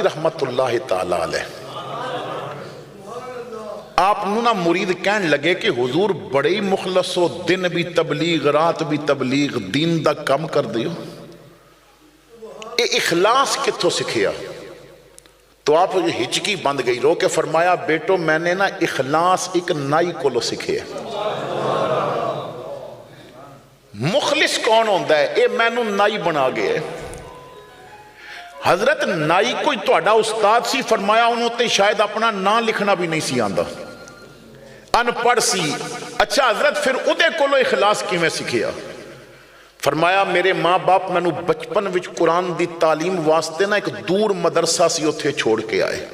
رحمت اللہ تعالی علیہ آپ نہ مرید کہن لگے کہ حضور بڑے ہی مخلص ہو، دن بھی تبلیغ رات بھی تبلیغ، دین دا کم کر دیو، اے اخلاص کتھوں سکھیا؟ تو آپ ہچکی بند گئی رو کے فرمایا بیٹو میں نے نا اخلاص ایک نائی کو لو سکھیا۔ مخلص کون ہوندہ ہے؟ اے میں نو نائی بنا گئے۔ حضرت نائی کوئی توڑا استاد سی، فرمایا انہوں تے شاید اپنا نام لکھنا بھی نہیں سی آندہ، ان پڑھ سی۔ اچھا حضرت پھر ادھے کو لو اخلاص کی میں سکھیا؟ فرمایا میرے ماں باپ میں نو بچپن وچ قرآن دی تعلیم واسطے نا ایک دور مدرسہ سی اتھے چھوڑ کے آئے،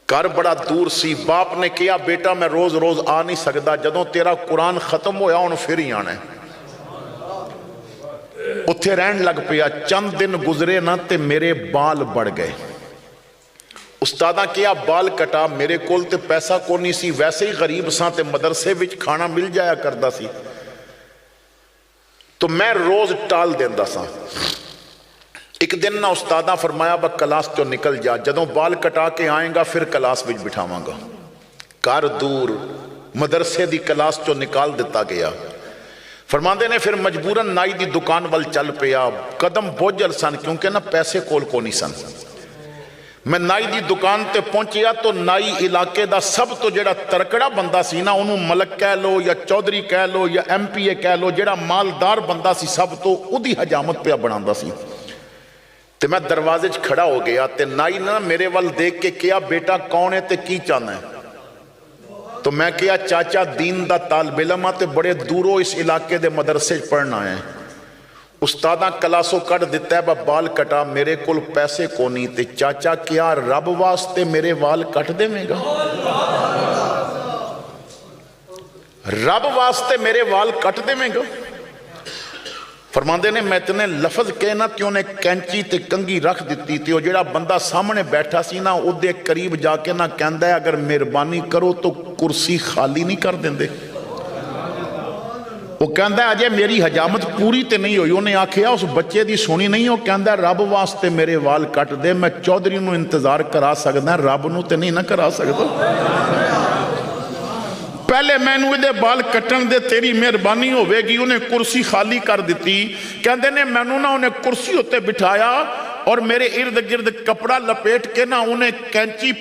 گھر بڑا دور سی۔ باپ نے کیا بیٹا میں روز روز آ نہیں سکتا، جدوں تیرا قرآن ختم ہویا انہوں پھر ہی آنا ہے۔ اتھے رہن لگ پیا، چند دن گزرے نہ تے میرے بال بڑھ گئے۔ استادہ کیا بال کٹا، میرے کول تے پیسہ کو نہیں سی، ویسے ہی غریب ساں تے مدرسے وچ کھانا مل جایا کردا سی، تو میں روز ٹال دیندہ ساں۔ ایک دن نہ استادہ فرمایا با کلاس تو نکل جا، جدوں بال کٹا کے آئیں گا پھر کلاس وچ بٹھاواں گا۔ کار دور مدرسے دی کلاس تو نکال دیتا گیا۔ فرماندے نے پھر مجبوراً نائی دی دکان وال چل پیا، قدم بوجھل سن کیونکہ نہ پیسے کول کو نہیں سن۔ میں نائی دی دکان تے پہنچیا تو نائی علاقے دا سب تو جڑا ترکڑا بندہ سی نا، انہوں ملک کہہ لو یا چودھری کہہ لو یا ایم پی اے کہہ لو، جڑا مالدار بندہ سی سب تو ادھی حجامت پہ بناندہ سی۔ تے میں دروازے چ کھڑا ہو گیا تے نائی نا میرے وال دیکھ کے کیا بیٹا کون ہے تے کی چاہنا ہے؟ تو میں کیا چاچا دین دا طالب علم تے بڑے دوروں اس علاقے دے مدرسے پڑھنا ہے۔ استادہ کلاسوں کٹ دیتا ہے با بال کٹا، میرے کل پیسے کو نہیں، تے چاچا کیا رب واسطے میرے وال کٹ دے میں گا؟ رب واسطے میرے وال کٹ دے میں گا؟ فرماندے نے میں اتنے لفظ کہنا کہ انہیں کینچی تے کنگی رکھ دیتی تھی، اور جڑا بندہ سامنے بیٹھا سی نا او دے قریب جا کے نا کہندہ ہے اگر مہربانی کرو تو کرسی خالی نہیں کر دیندے۔ وہ کہندہ ہے اجے میری حجامت پوری تے نہیں ہوئی، انہیں آکھیا اس بچے دی سونی نہیں ہو، کہندہ ہے رب واسطے میرے وال کٹ دے، میں چودھری نو انتظار کرا سکتا ہے رب نو تے نہیں نہ کرا سکتا۔ پہلے میں نو دے بال کٹن دے تیری مہربانی ہوئے گی، انہیں کرسی خالی کر دیتی۔ کہندے نے میں نو نا انہیں کرسی ہوتے بٹھایا اور میرے ارد گرد کپڑا لپیٹ کے نا انہیں کینچی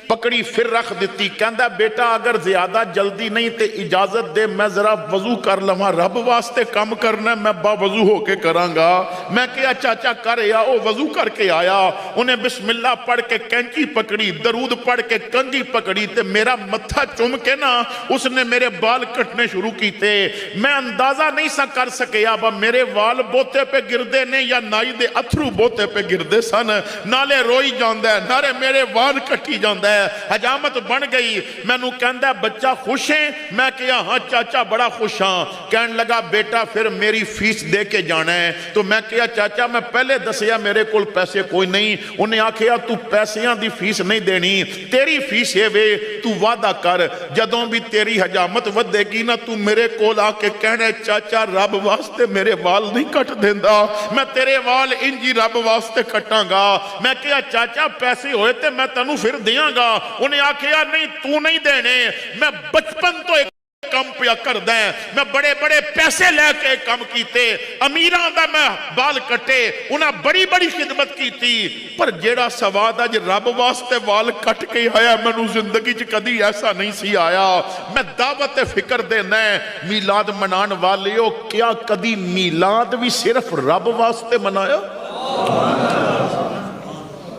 پکڑی پھر رکھ دیتی۔ کہندہ بیٹا اگر زیادہ جلدی نہیں تے اجازت دے میں ذرا وضو کر لما، رب واسطے کام کرنا ہے میں با وضو ہو کے کراں گا۔ میں کیا چاچا کر یا او وضو کر کے آیا، انہیں بسم اللہ پڑھ کے کینچی پکڑی، درود پڑھ کے کنگھی پکڑی تے میرا متھا چوم کے نا اس نے میرے بال کٹنے شروع کی تے۔ میں اندازہ نہیں سا کر سکے یا با میرے وال بوتے پہ گردے نے یا نائی دے اتھرو بوتے پہ گردے سن، نالے روئی جاندہ ہے نارے میرے وال کٹی جاندہ ہے۔ حجامت بن گئی۔ میں نو کہندہ بچہ خوش ہیں؟ میں کہا ہاں چاچا بڑا خوش ہاں۔ کہن لگا بیٹا پھر میری فیس دے کے جانا ہے۔ تو میں کہا چاچا میں پہلے دسیا میرے کول پیسے کوئی نہیں۔ انہیں آکھیا تو پیسیاں دی فیس نہیں دینی، تیری فیس ہے وے، تو وعدہ کر جدوں بھی تیری حجامت ودے گی نا تو میرے کول آ کے کہنے چاچا رب واسطے میرے وال نہیں کٹ دیندہ، میں تیرے وال انجی رب واسطے کٹاں گا۔ میں کہا چاچا پیسے ہوئے تے میں تنو پھر دیاں گا۔ انہیں آکھیا نہیں تو نہیں دینے، میں بچپن تو ایک کم پیا کر دیں، میں بڑے بڑے پیسے لے کے کم کیتے، امیران دا میں بال کٹے، انہاں بڑی بڑی خدمت کیتی، پر جیڑا سواد آج رب واسطے وال کٹ کے آیا میں نو زندگی چ کدی ایسا نہیں سی آیا۔ میں دعوت فکر دینا ہے میلاد منان والیو، کیا کدی میلاد بھی صرف رب واسطے منایا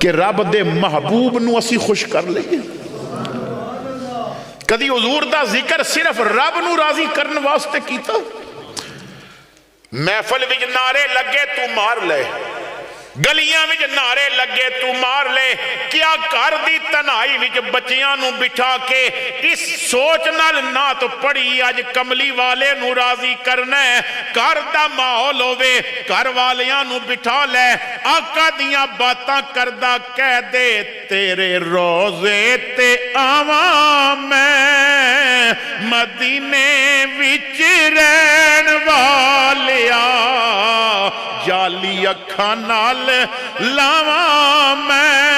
کہ رب دے محبوب نو اسی خوش کر لئے؟ کدی حضور دا ذکر صرف رب نو راضی کرن واسطے کیتا؟ محفل وچ نعرے لگے تو مار لے، گلیاں وچ نعرے لگے تو مار لے، کیا کر دی تنہائی وچ بچیاں نو بٹھا کے اس سوچ نال نعت پڑھی اج کملی والے نو راضی کرنا ہے، کر دا ماحول ہووے کر والیاں نو بٹھا لے، آقا دیاں باتاں کردہ کہہ دے تیرے روزے تے آواں میں مدینے وچ رہن والیا، جالی اکھاں نال لاواں میں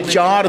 4